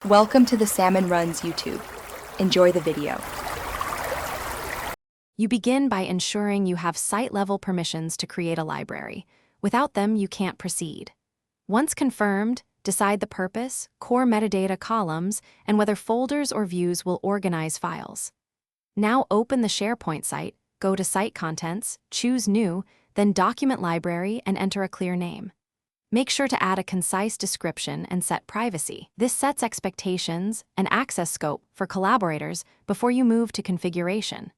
Welcome to the Salmon Runs YouTube. Enjoy the video. You begin by ensuring you have site-level permissions to create a library. Without them, you can't proceed. Once confirmed, decide the purpose, core metadata columns, and whether folders or views will organize files. Now open the Sharepoint site, go to Site Contents, choose New, then Document Library and enter a clear name. Make sure to add a concise description and set privacy. This sets expectations and access scope for collaborators before you move to configuration.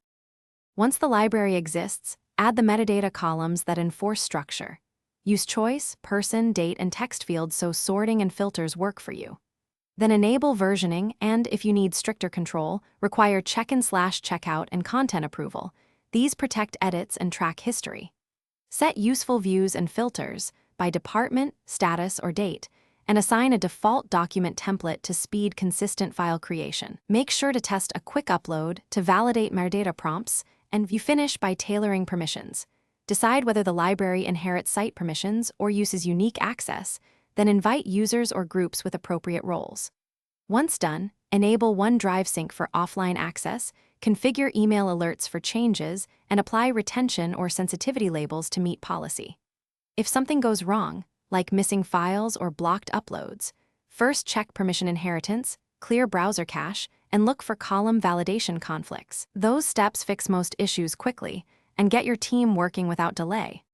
Once the library exists, add the metadata columns that enforce structure. Use choice, person, date, and text fields so sorting and filters work for you. Then enable versioning and, if you need stricter control, require check-in/checkout and content approval. These protect edits and track history. Set useful views and filters by department, status, or date, and assign a default document template to speed consistent file creation. Make sure to test a quick upload to validate metadata prompts, and you finish by tailoring permissions. Decide whether the library inherits site permissions or uses unique access, then invite users or groups with appropriate roles. Once done, enable OneDrive Sync for offline access, configure email alerts for changes, and apply retention or sensitivity labels to meet policy. If something goes wrong, like missing files or blocked uploads, first check permission inheritance, clear browser cache, and look for column validation conflicts. Those steps fix most issues quickly and get your team working without delay.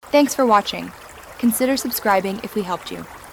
Thanks for watching. Consider subscribing if we helped you.